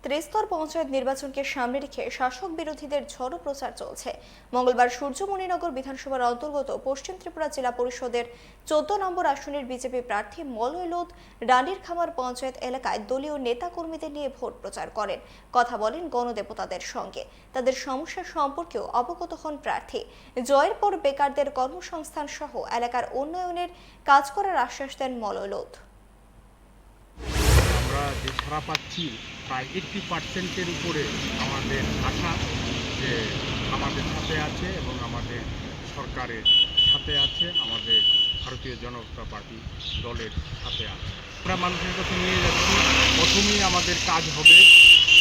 ত্রিস্তর পঞ্চায়েত নির্বাচনকে সামনে রেখে শাসক বিরোধীদের ঝড়ো প্রচার চলছে। মঙ্গলবার সূর্যমণিনগর বিধানসভার অন্তর্গত পশ্চিম ত্রিপুরা জেলা পরিষদের 14 নম্বর আসনের বিজেপি প্রার্থী মলয় লোধ রানীর খামার পঞ্চায়েত এলাকায় দলীয় নেতা কর্মীদের নিয়ে ভোট প্রচার করেন, কথা বলেন গণদেবতাদের সঙ্গে। তাদের সমস্যা সম্পর্কেও অবগত হন প্রার্থী। জয়ের পর বেকারদের কর্মসংস্থান সহ এলাকার উন্নয়নের কাজ করার আশ্বাস দেন মলয় লোধ। আমরা যে সাড়া পাচ্ছি প্রায় 80% উপরে আমাদের আশা যে আমাদের সাথে আছে এবং আমাদের সরকারের সাথে আছে, আমাদের ভারতীয় জনতা পার্টি দলের সাথে আছে। আমরা মানুষের কাছে নিয়ে যাচ্ছি। প্রথমেই আমাদের কাজ হবে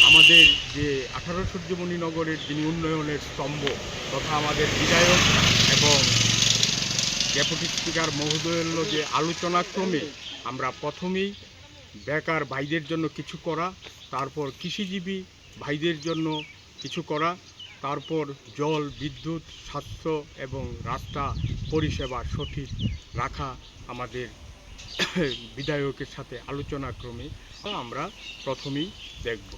আমাদের যে 18 সূর্যমণিনগরের যিনি উন্নয়নের স্তম্ভ তথা আমাদের বিধায়ক এবং ডেপুটি স্পিকার মহোদয়ের যে আলোচনাক্রমে আমরা প্রথমেই বেকার ভাইদের জন্য কিছু করা, তারপর কৃষিজীবী ভাইদের জন্য কিছু করা, তারপর জল, বিদ্যুৎ, স্বাস্থ্য এবং রাস্তা পরিষেবা সঠিক রাখা আমাদের বিধায়কের সাথে আলোচনাক্রমে আমরা প্রথমেই দেখব।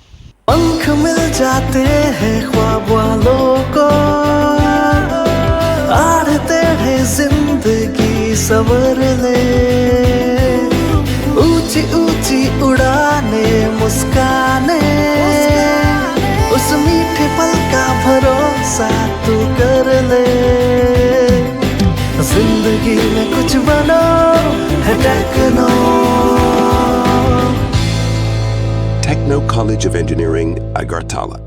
पंख मिल जाते हैं ख्वाब वालों को, आड़ते हैं जिंदगी सवर ले, ऊंची ऊंची उड़ाने मुस्काने, उस मीठे पल का भरोसा तू कर ले। जिंदगी में कुछ बनो है Techno College of Engineering, Agartala.